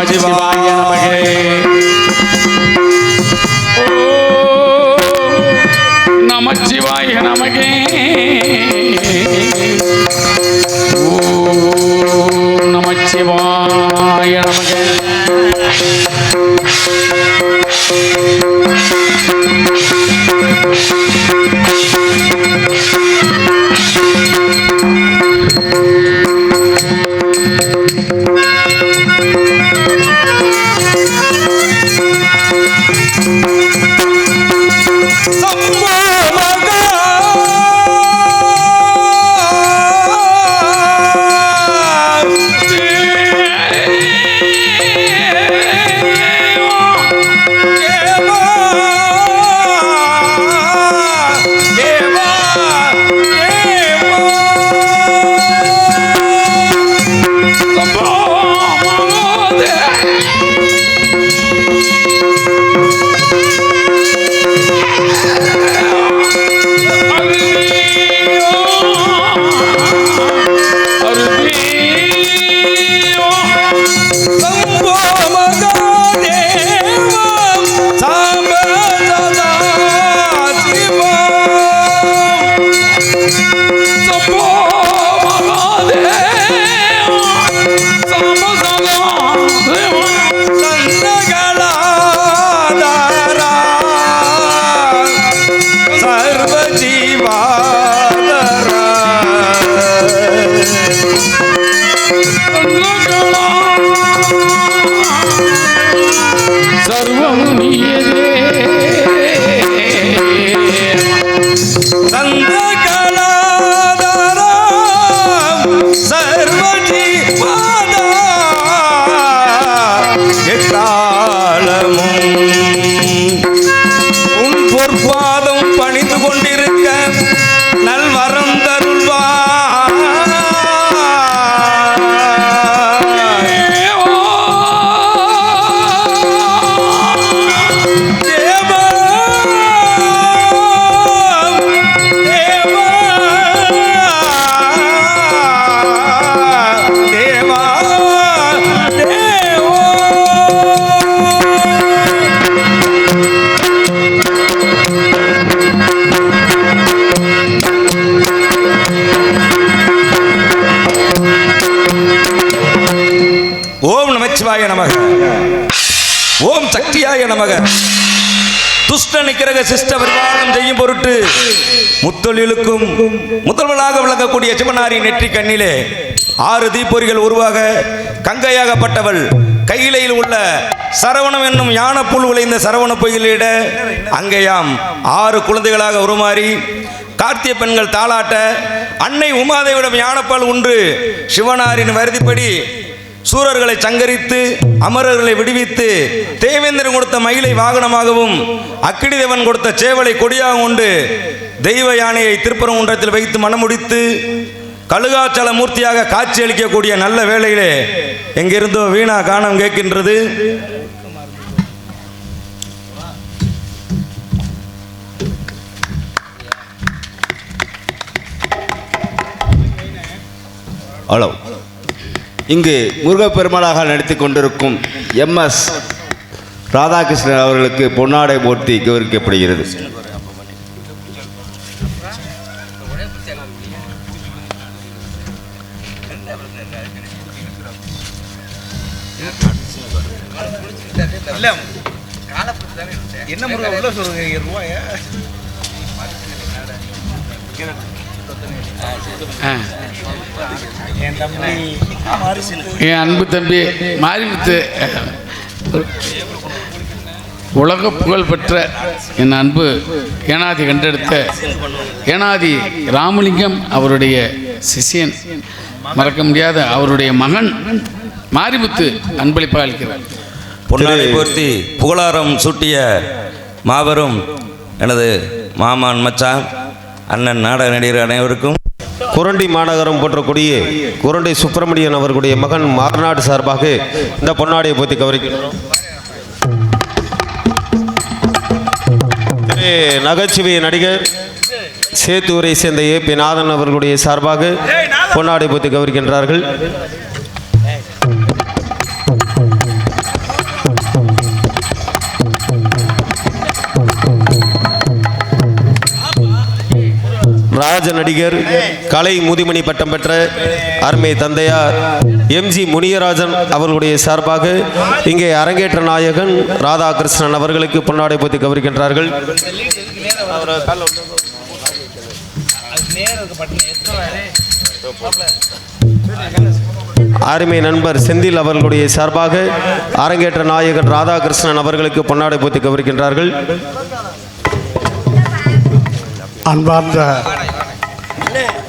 நமச்சிவாய நமகே. நமச்சிவாய நமகே. நமச்சிவாய நமகே. நமச்சிவாய நமக. ஓம் சக்தியாய நமக. துஷ்ட நிக்கிரக சிஷ்ட பரிபாலனம் செய்யும் பொருட்டு முத்தொழிலுக்கும் முதல்வனாக விளங்கக்கூடிய சிவனாரி நெற்றி கண்ணிலே 6 தீப்பொறிகள் உருவாக கங்கையாகப்பட்டவள் கையிலையில் உள்ள சரவணம் என்னும் யானப்புல் விளைந்த சரவண பொய்களிட அங்கேயாம் 6 குழந்தைகளாக உருமாறி கார்த்திய பெண்கள் தாளாட்ட அன்னை உமாதேவிடம் யானப்பால் உண்டு சிவனாரின் வருதிப்படி சூரர்களை சங்கரித்து அமரர்களை விடுவித்து தேவேந்திரன் கொடுத்த மயிலை வாகனமாகவும் அக்கினிதேவன் கொடுத்த சேவலை கொடியாக உண்டு தெய்வ யானையை திருப்பரங்குன்றத்தில் வைத்து மனமுடித்து கழுகாச்சல மூர்த்தியாக காட்சி அளிக்கக்கூடிய நல்ல வேளையிலே எங்கிருந்தோ வீணா கானம் கேட்கின்றது. ஹலோ. இங்கு முருகப்பெருமாளாக நடித்து கொண்டிருக்கும் MS ராதாகிருஷ்ணன் அவர்களுக்கு பொன்னாடை போர்த்தி கௌரவிக்கப்படுகிறது. என்ன முருகா உள்ள சொல்றீங்க ரூபாயா? என் அன்பு தம்பி மாரிமுத்து, உலக புகழ் பெற்ற என் அன்பு ஏனாதி கண்டெடுத்த ஏனாதி ராமலிங்கம் அவருடைய சிஷியன், மறக்க முடியாத அவருடைய மகன் மாரிமுத்து அன்பளிப்பாக அளிக்கிறார். பொன்னாடை போர்த்தி புகழாரம் சூட்டிய மாபெரும் எனது மாமான் மச்சான் அண்ணன் நாடக நடிகர் அனைவருக்கும் குரண்டி மாநகரம் போற்றக்கூடிய குரண்டி சுப்பிரமணியன் அவர்களுடைய மகன் மார்நாடு சார்பாக இந்த பொன்னாடையை போத்தி கவனிக்கிறோம். நகைச்சுவை நடிகர் சேத்தூரை சேர்ந்த AP நாதன் அவர்களுடைய சார்பாக பொன்னாடை போத்தி கவனிக்கின்றார்கள். ராஜ நடிகர், கலை முதுமணி பட்டம் பெற்ற அருமை தந்தையார் எம்ஜி முனியராஜன் அவர்களுடைய சார்பாக இங்கே அரங்கேற்ற நாயகன் ராதாகிருஷ்ணன் அவர்களுக்கு பொன்னாடை போத்தி கௌரவிக்கின்றார்கள். அருமை நண்பர் செந்தில் அவர்களுடைய சார்பாக அரங்கேற்ற நாயகன் ராதாகிருஷ்ணன் அவர்களுக்கு பொன்னாடை போத்தி கௌரவிக்கின்றார்கள். அன்பார்ந்த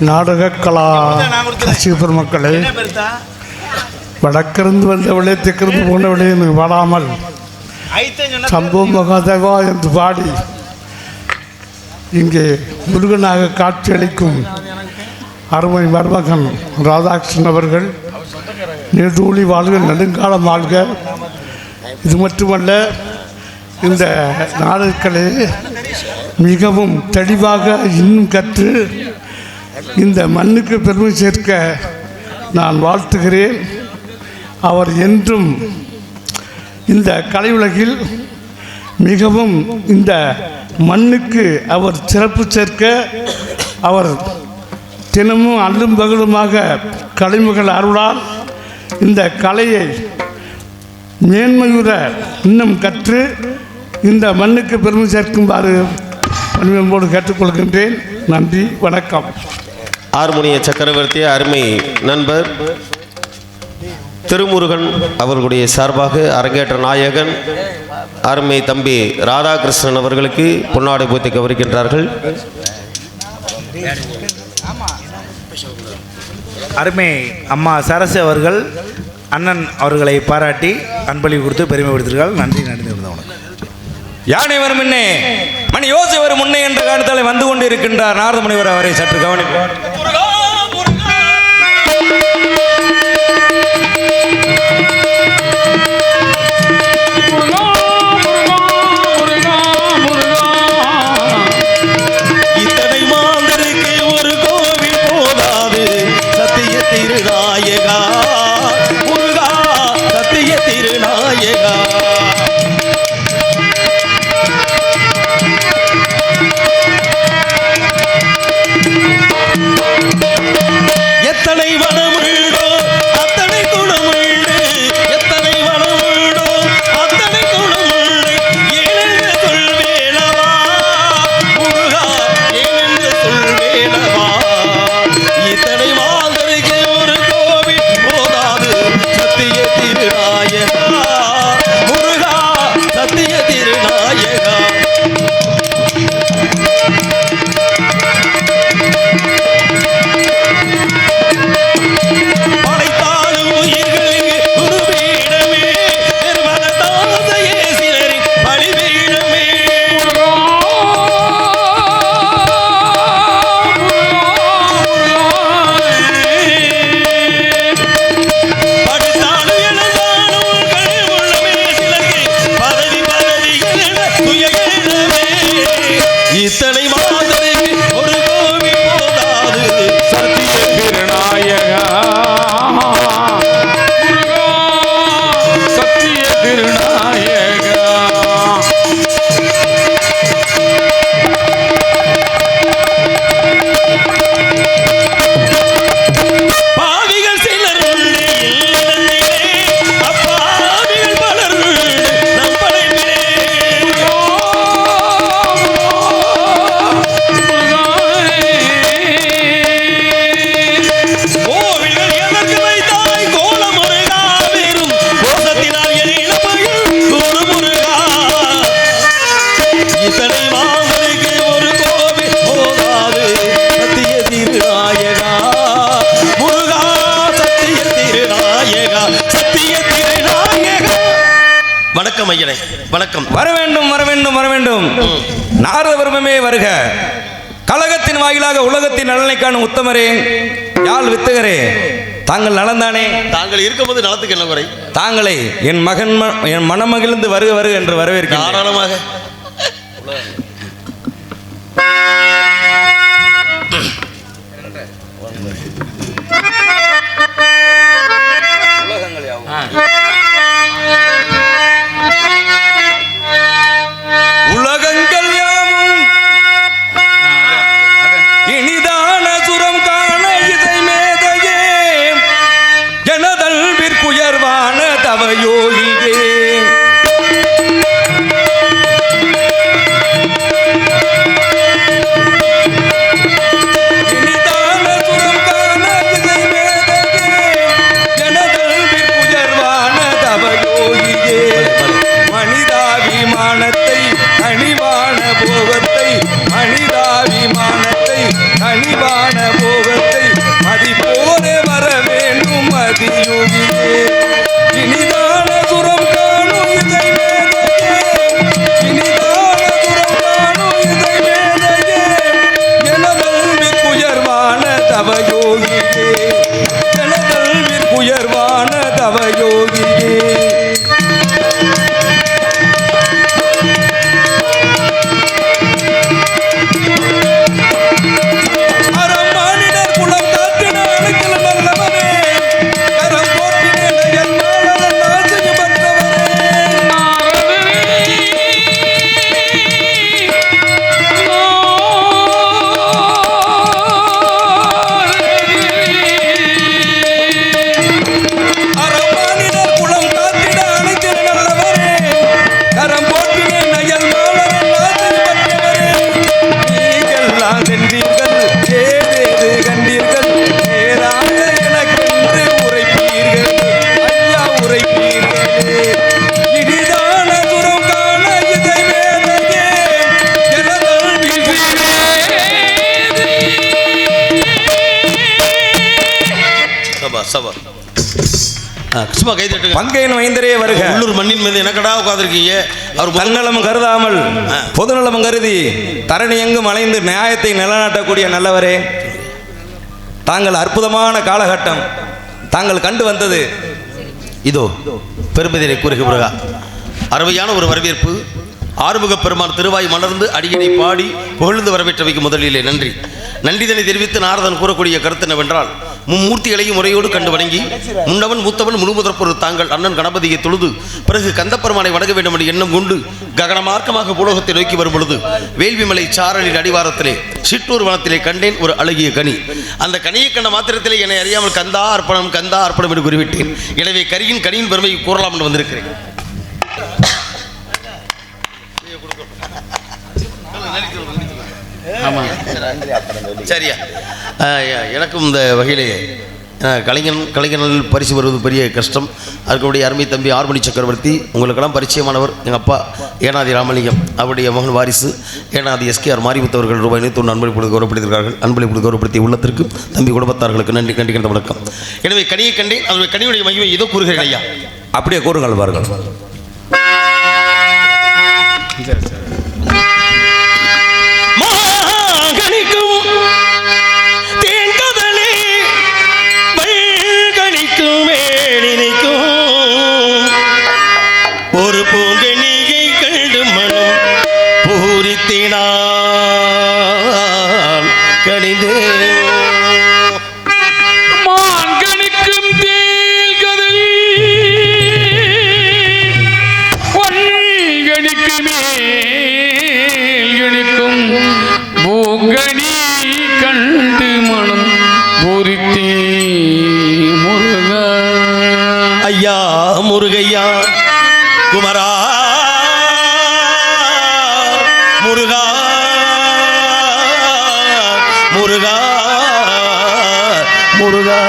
நாடக கலா ரசிக பெருமக்களே, வடக்கிருந்து வந்தவளே தெற்கிருந்து போனவளே எனக்கு வாடாமல் சம்பவ மகாதேவா என்று பாடி இங்கே முருகனாக காட்சியளிக்கும் அருமை மருமகன் ராதாகிருஷ்ணன் அவர்கள் நீடூழி வாழ்க, நெடுங்காலம் வாழ்க. இது மட்டுமல்ல, இந்த நாடகக்கலை மிகவும் தெளிவாக இன்னும் கற்று இந்த மண்ணுக்கு பெருமை சேர்க்க நான் வாழ்த்துகிறேன். அவர் என்றும் இந்த கலை உலகில் மிகவும் இந்த மண்ணுக்கு அவர் சிறப்பு சேர்க்க அவர் தினமும் அல்லும் பகலுமாக கலைமகள் அருளால் இந்த கலையை மேன்மையுற இன்னும் கற்று இந்த மண்ணுக்கு பெருமை சேர்க்குமாறு பணிவன்போடு கேட்டுக்கொள்கின்றேன். நன்றி, வணக்கம். ஹார்மோனிய சக்கரவர்த்தி அருமை நண்பர் திருமுருகன் அவர்களுடைய சார்பாக அரங்கேற்ற நாயகன் அருமை தம்பி ராதாகிருஷ்ணன் அவர்களுக்கு பொன்னாடை போத்தி கௌரவிக்கின்றார்கள். அருமை அம்மா சரசு அவர்கள் அண்ணன் அவர்களை பாராட்டி அன்பளி கொடுத்து பெருமைப்படுத்திருக்கார்கள். நன்றி. யானை வரும் முன்னே மணி யோசி வரும் முன்னே என்ற காலத்தாலே வந்து கொண்டு இருக்கின்றார் நாரத முனிவர். அவரை சற்று கவனிப்பார். இத்தனை மாந்தருக்கு ஒரு கோவில் போதாது, சத்திய திருநாயகா முருகா, சத்திய திருநாயகா. எத்தனை வனமுள்ளோ அத்தனை குணமுள்ளு, எத்தனை வனமுள்ளோ அத்தனை குணமுள்ளு, ஏனென்று சொல்வேனவா முருகா, ஏனென்று சொல்வேனவா. இத்தனை மாந்தருக்கு ஒரு கோவில் போதாது, சத்திய திருநாயகா முருகா, சத்திய திருநாயகா. படைத்தாலும் உயிர்களுக்கு குருபீடமே, நிர்மலதாசையே சிலரின் பலிபீடமே. படித்தாலும் எழுந்தாலும் உங்கள் உள்ளமே சிலருக்கு பதவி பதவிகள் துயரமே. இத்தனை மாதருக்கு ஒரு கோவில் போதாது, சத்திய திருநாயகா சத்திய திருநாயகா. பாவிகள் சிலர் உண்டு இல்லிடத்திலே, அப்பாவிகள் பலர் உண்டு நம் படைப்பிலே. கோவில்கள் எதற்கு வைத்தாய் கோல முருகா, வெறும் கோஷத்தினால் எழிலமையும் கோல முருகா. இத்தனை மாந்தருக்கு ஒரு கோவில் போதாது, சத்திய திருநாயகா முருகா, சத்திய திருநாயகா, சத்திய திருநாயகா. வணக்கம் ஐயனே, வணக்கம். வர வேண்டும் வர வேண்டும் வர வேண்டும். நாரத வருமமே வருக. கழகத்தின் வாயிலாக உலகத்தின் நலனை காணும் உத்தமரே, யாழ் வித்தகரே, தாங்கள் நலந்தானே? தாங்கள் இருக்கும்போது நலத்துக்கு என்ன குறை? தாங்களை என் என் மனமகிழ்ந்து வருக வருக என்று வரவேற்கிறேன். தாராளமாக. உலகங்கள் யாவும் இனிதான் தவயோகியே மனிதாபிமானத்தை கனிவான போகத்தை மனிதாபிமானத்தை கனிவான போகத்தை மதிப்போரே வர வேண்டும் மதியோகியே இனிதான சுரம் காணும் இதை மேதையே இனிதான சுரம் காணும் இதை மேதையே எனதல்விற்குயர்வான தவயோகியே எனதல்விற்குயர்வான தவயோகியே பங்கையின் மைந்தரே வருக. உள்ளூர் மண்ணின் மீது எனக்கடா உட்கார்ந்திருக்கீங்க. அவர் தன்னலம் கருதாமல் பொதுநலம் கருதி தரணி எங்கும் அலைந்து நியாயத்தை நிலநாட்டக்கூடிய நல்லவரே, தாங்கள் அற்புதமான காலகட்டம் தாங்கள் கண்டு வந்தது இதோ பெருமதியை கூறுகிறா. அருமையான ஒரு வரவேற்பு. ஆறுமுக பெருமான் திருவாய் மலர்ந்து அடியனை பாடி புகழ்ந்து வரவேற்றவைக்கு முதலிலே நன்றி. நன்றிதனை தெரிவித்து நாரதன் கூறக்கூடிய கருத்து என்னவென்றால், மும்மூர்த்திகளையும் முறையோடு கண்டு வணங்கி முன்னவன் மூத்தவன் முழுமுதற்பொரு தாங்கள் அண்ணன் கணபதியை தொழுது பிறகு கந்தப்பெருமானை வணங்க வேண்டும் என்று எண்ணம் கொண்டு ககனமார்க்கமாக பூலோகத்தை நோக்கி வரும் பொழுது வேள்விமலை சாரலின் அடிவாரத்திலே சிற்றூர் வனத்திலே கண்டேன் ஒரு அழகிய கனி. அந்த கனியை கண்ட மாத்திரத்திலே என்னை அறியாமல் கந்தா அர்ப்பணம் என்று குறிவிட்டேன். எனவே கரியின் கனியின் பெருமையை கூறலாம் என்று வந்திருக்கிறேன். சரியா? எனக்கும் இந்த வகையிலே கலைஞர்கள் பரிசு வருவது பெரிய கஷ்டம். அதுக்குடைய அருமை தம்பி ஆர்மணி சக்கரவர்த்தி உங்களுக்கெல்லாம் பரிச்சயமானவர். எங்கள் அப்பா ஏனாதி ராமலிங்கம் அவருடைய மகன் வாரிசு ஏனாதி SKR மாரிமுத்தவர்கள் ரூபாய் 101 அன்பளிப்பு கௌரவப்படுத்தியிருக்கார்கள். அன்பளிப்பு கௌரவப்படுத்திய உள்ளத்திற்கு தம்பி குடும்பத்தார்களுக்கு நன்றி கண்டிக்கின்ற வணக்கம். எனவே கனியை கண்டேன். அதனுடைய கனியுடைய மகிமை ஏதோ கூறுகிறேன் ஐயா. அப்படியே கூறுங்கள் பாருங்கள். ஒரு பூங்கனியை கண்டு மனம் பூரித்தினான் கணிதே மான்கணிக்கும் தேல்கதல் பொன்கணிக்கு மேல்கணிக்கும் பூங்கனி கண்டு மனம் பூரித்தே முருகா. ஐயா முருகையா குமரா முருகா முருகா முருகா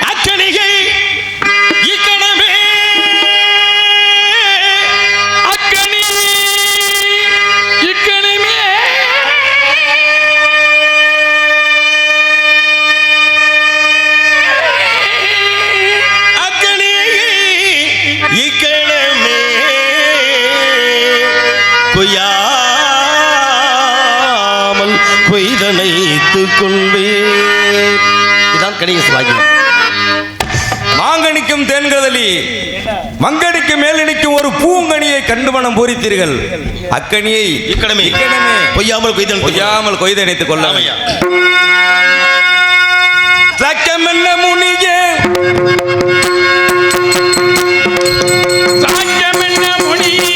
அக்கணிகை இக்கணமே அக்கணி இக்கணமே கொய்யாமல் கொய்தனைத்துக் கொண்டே. இதான் கணிகை வாக்கியம். மாங்கனிக்கும் தேன்கதலி மங்கனிக்கு மேலணிக்கும் ஒரு பூங்கனியை கண்டு மனம் பூரித்தீர்கள். அக்கனியை இக்கணமே கொய்யாமல் கொய்தனைத்துக் கொள்ள ஐயா. சக்கமென்ன முனியே சாக்கியமென்ன முனியே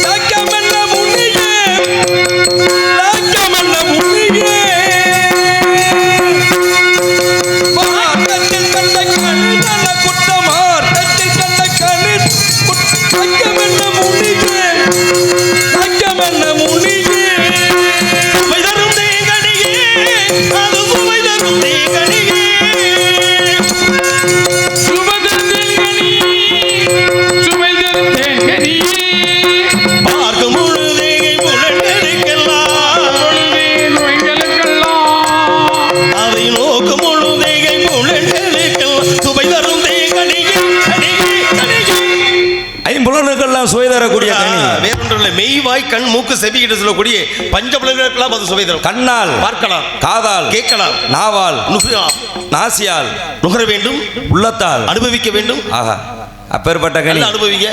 சக்கமென்ன முனியே சக்கமென்ன முனியே உடம்புக்கெல்லாம் சுவை தரக்கூடிய கனி. வேறொன்றும் மெய்வாய் கண் மூக்கு செவி என்று சொல்லக்கூடிய பஞ்சபுலங்களுக்கெல்லாம் அது சுவை தரும். கண்ணால் பார்க்கலாம், காதால் கேட்கலாம், நாவால் நுகரலாம், நாசியால் நுகர வேண்டும், உள்ளத்தால் அனுபவிக்க வேண்டும். ஆஹா அப்பேற்பட்ட கனி நல்லா அனுபவிங்க.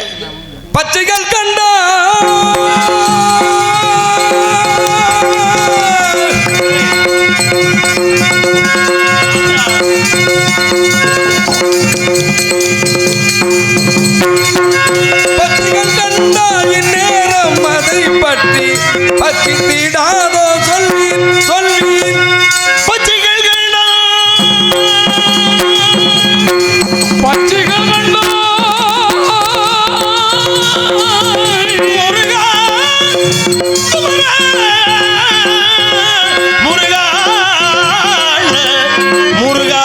பச்சைகள் கண்டா பச்சைகள் கண்டா இந்நேரம் அதை பற்றி பச்சித்திடாதோ சொல்வீர் சொல்வீர் பச்சைகள் கண்டா பச்சைகள் கண்டா முருகா முருகா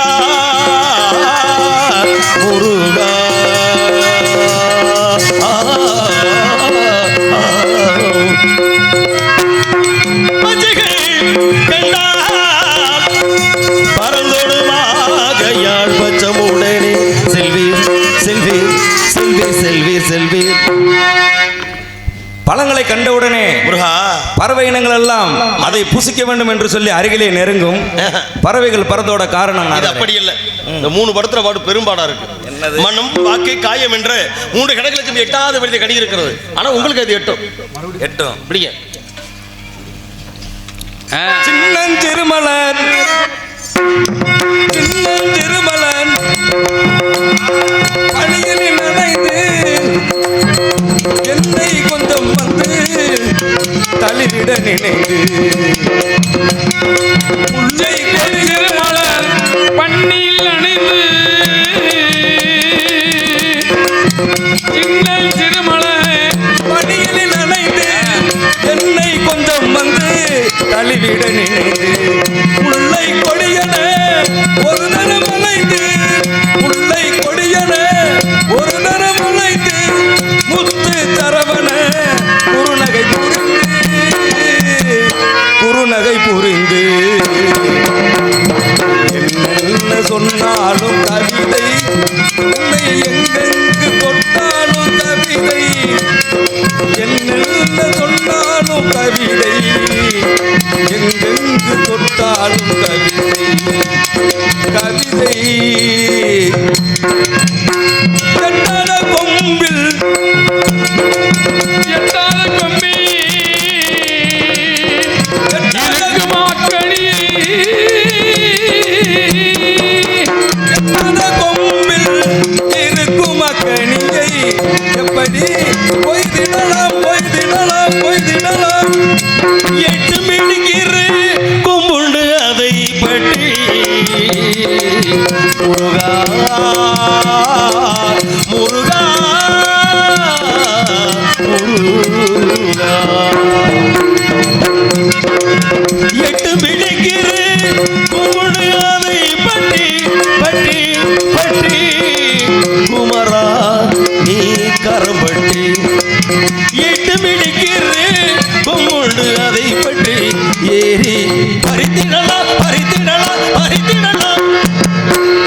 முருகா பச்சைகள் கண்டா பரந்தோடுமாக யாழ் பச்சமுடனே செல்வீர் செல்வீர் செல்வீர் செல்வீர் செல்வீர். பழங்களை கண்டவுடனே முருகா பறவை இனங்கள் எல்லாம் அதை புசிக்க வேண்டும் என்று சொல்லி அருகிலே நெருங்கும். பறவைகள் பறந்தோட காரணம் இது அப்படி இல்ல. இந்த 3 படத்துல பாடு பெரும்பாடா இருக்கு. மனம் வாக்கை காயம் என்ற 3 கணக்குகளுக்கு 8வது வயது கணி இருக்கிறது. ஆனா உங்களுக்கு அது எட்டும் பிடிங்க. சின்னஞ்சிறுமலன் சின்னஞ்சிறுமலன் பணியில் நனைந்து என்னை கொஞ்சம் வந்து தளிரிட நினைந்து உள்ளை திருமலர் பண்ணில் அணைந்து சின்ன திருமலர் பணியில் நனைந்து என்னை கொஞ்சம் வந்து தளிவிட நினைந்து உள்ளை கொடியன ஒரு தரம் அலைந்து உள்ளை கொடியன ஒரு தரம் அலைந்து முத்து தரவன குறுநகை புரிந்து என்ன சொன்னாலும் கவிதை உன்னை எங்கெங்கு தொட்டாலும் கவிதை என்ன சொன்னாலும் கவிதை எங்கெங்கு தொட்டாலும் கவிதை கவிதை கட்டட கொம்பில் எட்டாத கொம்பி இருக்கு மாக்கணி கட்டட கொம்பில் இருக்கும் அக்கணியை எப்படி பொய்திடலாம் பொய்திடலாம் பொய்திடலாம் எட்டு மிடுகிற கும்புண்டு அதை பற்றி முருகா முருகா முருகா எட்டு மிடுகிற கும்புண்டு அதை பற்றி பற்றி பற்றி குமரா நீ கரம்பட்டி எட்டு மிடுக்கிற கும்புண்டு அதை பற்றி ஏறி பறித்திடலாம் பறித்திடலாம் பறித்திடலாம்.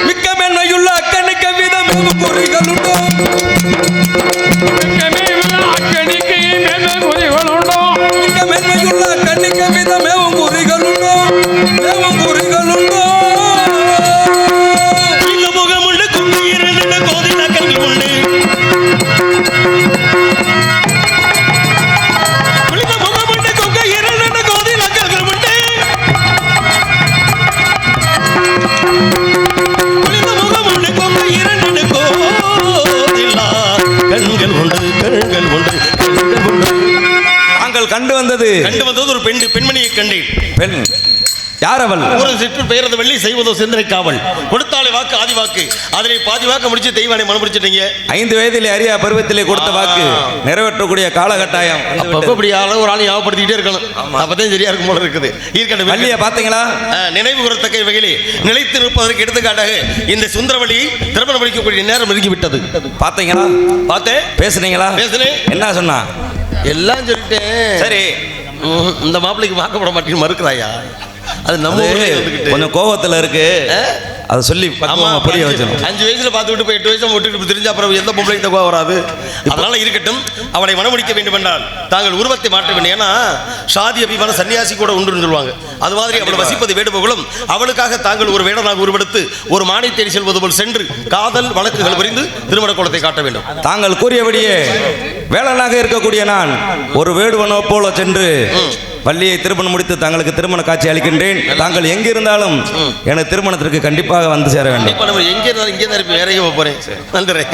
மிக்க மென்மையுள்ள அக்கணிக்க விதம் குறிகளுண்டோ அக்கணிக்கு மேல குறிகளுண்டோ மிக்க மென்மையுள்ள அக்கணிக்க விதம் குறிகளுண்டோ குறிகளுண்டோ இந்த முகம் உண்டு கும்பி 2 கோதி நக்கல்கள் உண்டு. இந்த முகம் உண்டு கும்பி 2 கோதி நக்கல்கள் உண்டு. இந்த முகம் உண்டு கும்பி 2 கோதிலா கண்கள் உண்டு கண்கள் உண்டு கண்கள் உண்டு. நாங்கள் கண்டு வந்தது ஒரு பெண்மணியை கண்டேன். பெண் யார் அவள்? ஒரு சிற்று பெயரது வெள்ளி செய்வதோ சிந்தனை காவல் கொடுத்தாலே வாக்கு ஆதி வாக்கு அதனை பாதி வாக்கு முடிச்சு தெய்வானை மனம் முடிச்சிட்டீங்க. 5 வயதிலே அறியா பருவத்திலே கொடுத்த வாக்கு நிறைவேற்றக்கூடிய காலகட்டாயம் அப்பப்போ இப்படி ஒரு ஆள் ஞாபகப்படுத்திக்கிட்டே இருக்கணும். அப்பதான் சரியா இருக்கும் போல இருக்குது. வள்ளிய பாத்தீங்களா? நினைவு கூறத்தக்க வகையிலே நிலைத்து நிற்பதற்கு எடுத்துக்காட்டாக இந்த சுந்தரவழியை திருமணம் முடிக்கக்கூடிய நேரம் நெருங்கி விட்டது. பாத்தீங்களா? பார்த்தேன். பேசுனீங்களா? பேசுனேன். என்ன சொன்னா? எல்லாம் சொல்லிட்டேன். சரி, இந்த மாப்பிள்ளைக்கு வாக்கப்பட மாட்டேன்னு மறுக்கிறாயா? அது நம்ம கொஞ்சம் கோபத்துல இருக்கு. அதை சொல்லி ஆமா, பக்குவமா புரிய வச்சிடும். 5 வயசுல பார்த்து விட்டு போய் 8 வயசுல விட்டுட்டு தெரிஞ்ச அப்புறம் எந்த பொம்பளைக்கு தகுவா வராது. அதனால இருக்கட்டும், அவளை மனமுடிக்க வேண்டும் என்றால் தாங்கள் உருவத்தை மாற்ற வேண்டும். ஏன்னா சாதி அபிமான சன்னியாசி கூட உண்டு சொல்லுவாங்க. அது மாதிரி அவள் வசிப்பது வேடுபகுலம். அவளுக்காக தாங்கள் ஒரு வேடனாக உருவெடுத்து ஒரு மானை தேடி செல்வது போல் சென்று காதல் வழக்குகள் புரிந்து திருமண கோலத்தை காட்ட வேண்டும். தாங்கள் கூறியபடியே வேளனாக இருக்கக்கூடிய நான் ஒரு வேடுவனோ போல சென்று வள்ளியை திருமணம் முடித்து தங்களுக்கு திருமண காட்சி அளிக்கின்றேன். தாங்கள் எங்கிருந்தாலும் எனது திருமணத்திற்கு கண்டிப்பாக வந்து சேர வேண்டும். இப்ப நம்ம எங்கே இருந்தாலும் இங்கே தான் இருப்பேன், வேற எங்கே போறேன். வந்துடுறேன்.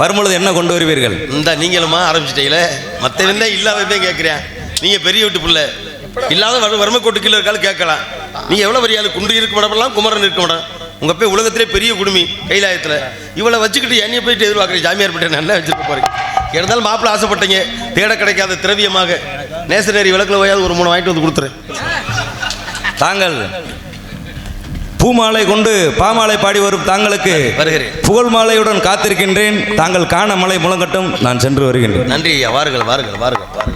வரும்பொழுது என்ன கொண்டு வருவீர்கள்? இந்த நீங்களுமா ஆரம்பிச்சிட்டீங்களே, மற்றவன் தான் இல்லாதவே கேட்குறேன். நீங்க பெரிய வீட்டு பிள்ளை, இல்லாத வறுமை கோட்டு கீழே இருக்காலும் கேட்கலாம். நீ எவ்வளவு பெரிய ஆளு, குன்று இருக்க மாடலாம், குமரன் இருக்க மாட்டேன். உங்க போய் உலகத்திலே பெரிய குடுமி கைலாயத்துல இவளை வச்சுக்கிட்டு என்னைய போயிட்டு எதிர்பார்க்குறேன். ஜாமியார் போட்டு நல்லா வச்சிருக்க போறீங்க. இருந்தாலும் மாப்பிள்ள ஆசைப்பட்டீங்க, தேட கிடைக்காத திரவியமாக நேசநேரி விளக்குல போயாவது ஒரு 3 வாங்கிட்டு வந்து கொடுத்துறேன். தாங்கள் பூமாலை கொண்டு பாமாலை பாடி வரும் தாங்களுக்கு வருகிறேன். புகழ் மாலையுடன் காத்திருக்கின்றேன். தாங்கள் காண மலை முழங்கட்டும், நான் சென்று வருகின்றேன். நன்றி ஐயா. வாருங்கள் வாருங்கள் வாருங்கள் வாருங்கள்.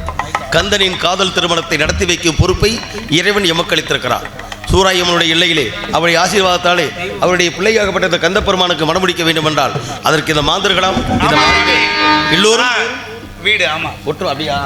கந்தனின் காதல் திருமணத்தை நடத்தி வைக்கும் பொறுப்பை இறைவன் எமக்களித்திருக்கிறார். சூராயம்மனுடைய எல்லையிலே அவருடைய ஆசீர்வாதத்தாலே அவருடைய பிள்ளையாகப்பட்ட இந்த கந்த பெருமானுக்கு மனமுடிக்க வேண்டும் என்றால் அதற்கு இந்த மாந்தர்களாம் இந்த எல்லோரும் வீடு ஆமா ஒற்றும் அப்படியா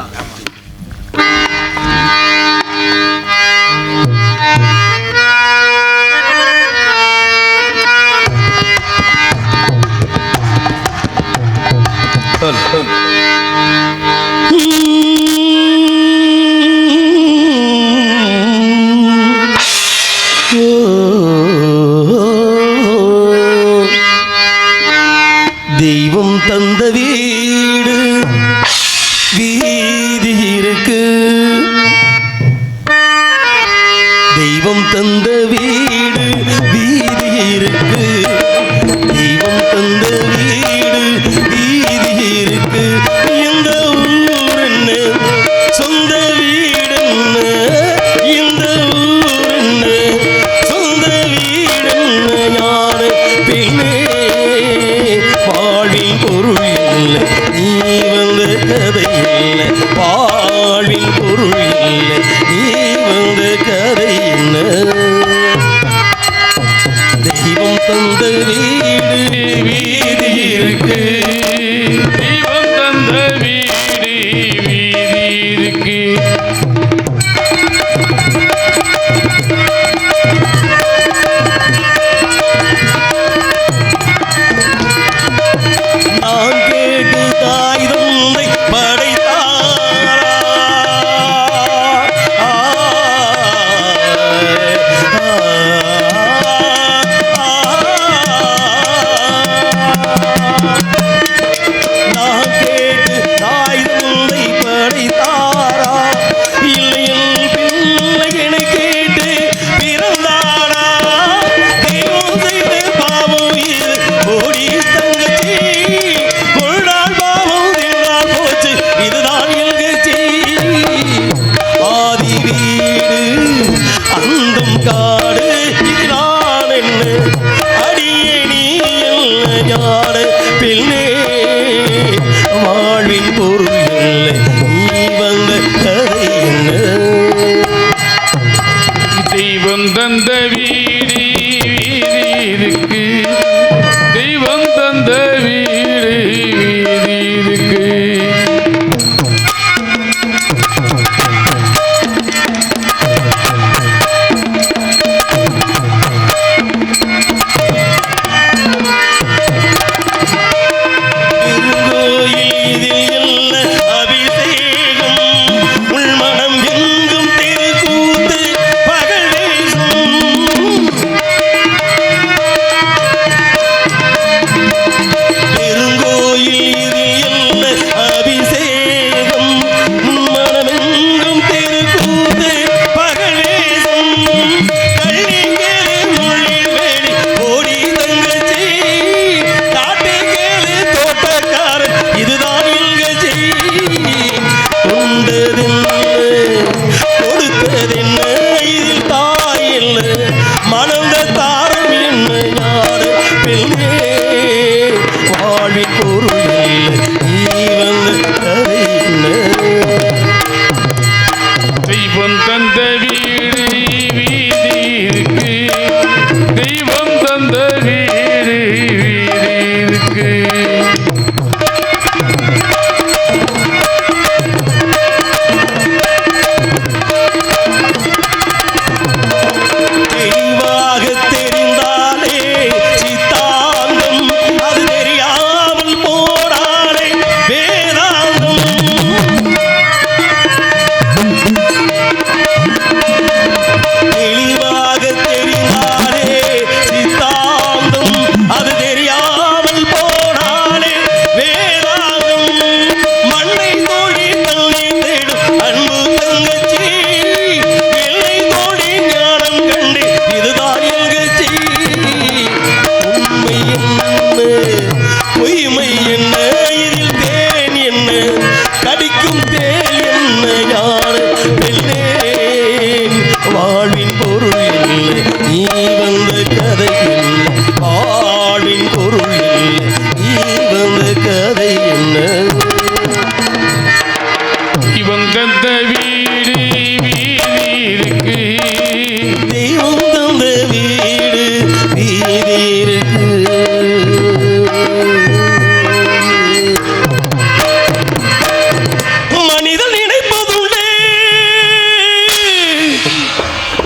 தெய்வம் தந்த வீடு வீதி இருக்கு, தெய்வம் தந்த வீடு வீதி இருக்கு, தெய்வம் தந்த வீடு வீதி இருக்கு. எந்த ஊர் என்ன சொந்த வீடு என்ன, இந்த ஊர் என்ன சொந்த வீடு என்ன, யார பெண்ணே வாழ்வின் பொருள் இல்லை நீ வந்த கதை இல்லை, வாழ்வின் பொருள் இல்லை நீ வந்த கதை என்ன. தெய்வம் தந்த வீடு வீதி இருக்கு, தெய்வம் தந்த வீடு வீதி இருக்கு. நான் கேட்டு தாய் தந்தை படைத்தாரா, தந்த வீடு வீதிருக்கு தெளிவாக தெரிந்தாலே சித்தாந்தம் அது தெரியாமல் போனாலே வேதாந்தம் தெளிவாக தெரிந்தாலே சித்தாந்தம் அது தெரியாமல் போனாலே வேதாந்தம் மண்ணை தோழி தள்ளி தேடும் அன்பு தங்கச்சி வெள்ளை தோழி ஞானம் கண்டு இதுதான் எங்கச்சி உண்மை என்ன பொய்மை என்ன இதில் தேன் என்ன கடிக்கும் தேல் என்ன யார் வெள்ளேன் வாழ்வின் பொருள் இல்லை நீ வந்த கதை என்ன வாழ்வின் பொருள் இல்லை நீ வந்த கதை என்ன இவன் தந்த வீடு வீதிருக்கு தெய்வம் தந்த வீடு வீதி இருக்கு மனிதன் நினைப்பதுள்ளே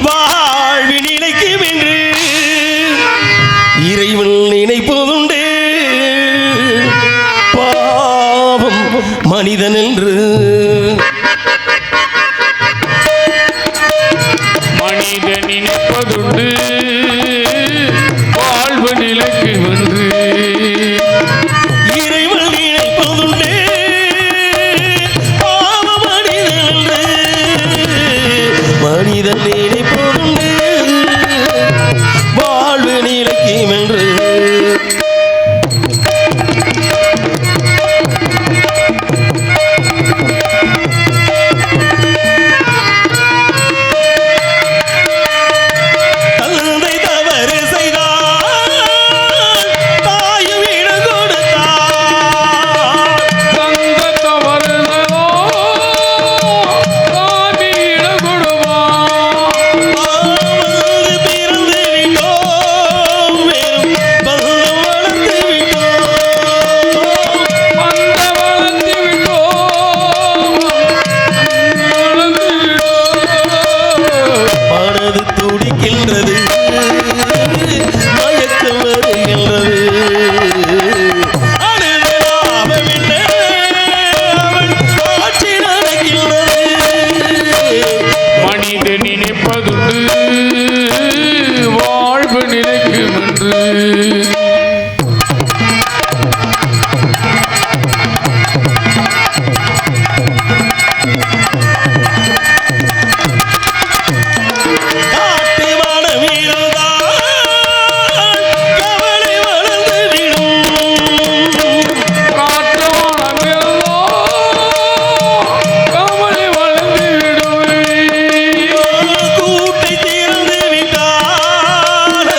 வாழ்வி நினைக்கும் என்று இறைவன் நினைப்பதுண்டே பாவம் மனிதன் என்று மனிதன் நினைப்பதுண்டு வாழ்வு நிலைக்கு வென்று இறைவன் நினைப்பதுண்டே பாவம் மனிதன் என்று மனிதன் நினைப்பதுண்டே வாழ்வு நிலைக்கும் என்று தந்தை தவறு செய்தார் தாயும் இடம் கொடுத்தார் தந்த தவறுகளோ தாமி இடம் கொடுவான் வந்து பிறந்து விட்டோம் வெறும் பந்தம் வளர்த்து விட்டோம் அந்த வளர்த்து விட்டோம் வளர்த்து விட்டோம் மனது துடிக்கின்றது மயக்கம் வருகின்றது அழுது லாபமில்லை அவன் ஆட்சி நடக்கின்றது மனிதன் நினைப்பதுண்டு வாழ்வு நிலைக்கும் என்று காட்டு மனம் இருந்தால் கவலை வளர்ந்து விடும் காற்றவானமெல்லாம் கவலை வளர்ந்து விடுவேன் கூட்டை திறந்து விட்டால் அந்த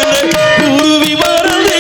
குருவி மறந்து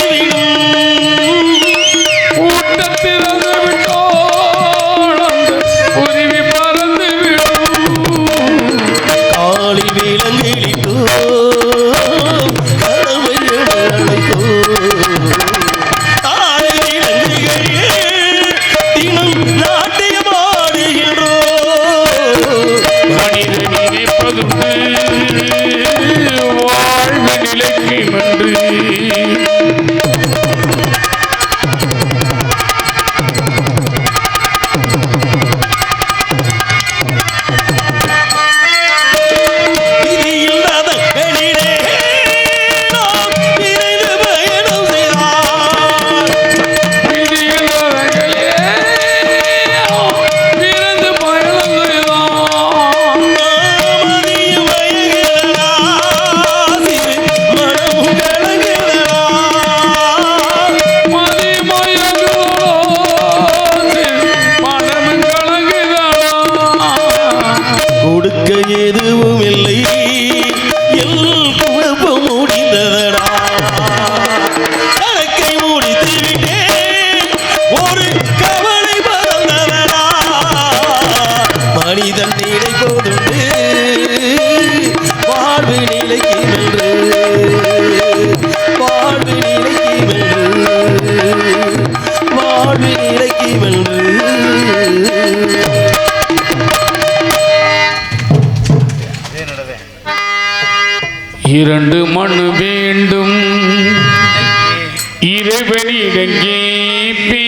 இறைவனிடம் கேட்பே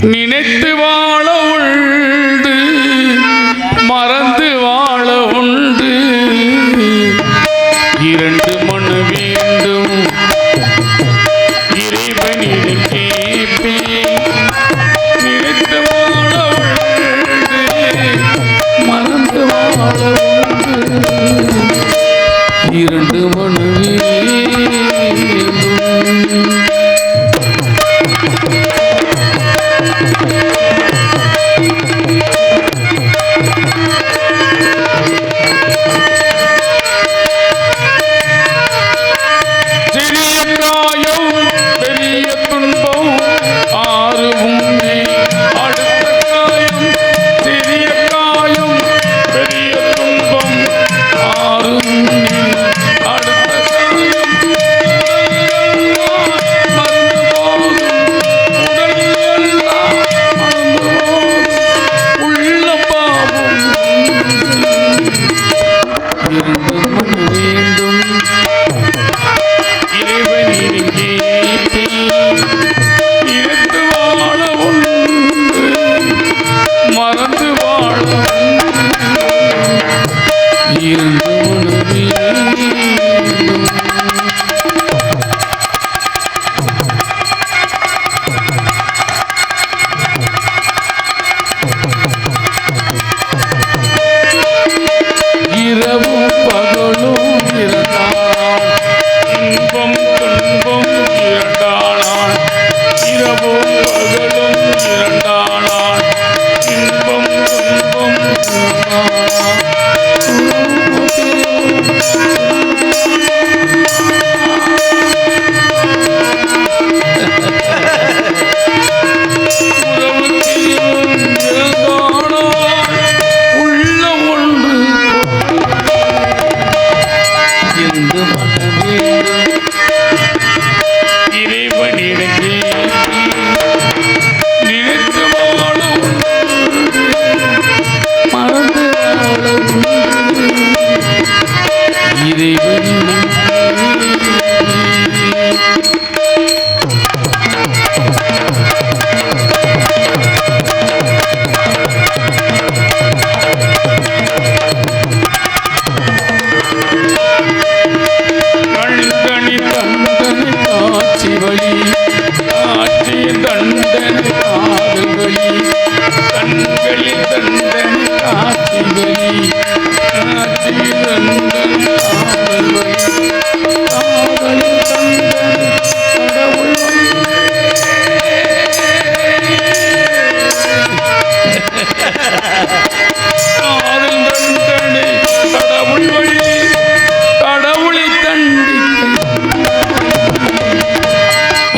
நினைத்து வாழ உண்டு மறந்து வாழ உண்டு இரண்டு மனு வேண்டும் இறைவனிடம் கேட்பே நினைத்து வாழ உண்டு மறந்து வாழ உண்டு இரண்டு மனு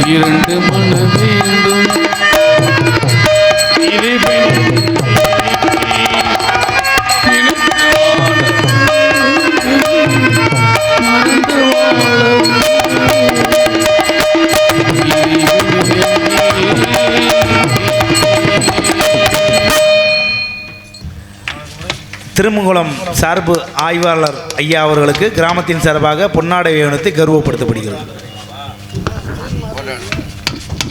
இரண்டு மன வேண்டும் திருமங்குளம் சார்பு ஆய்வாளர் ஐயா அவர்களுக்கு கிராமத்தின் சார்பாக பொன்னாடை அணிவித்து கௌரவப்படுத்தப்படுகிறது.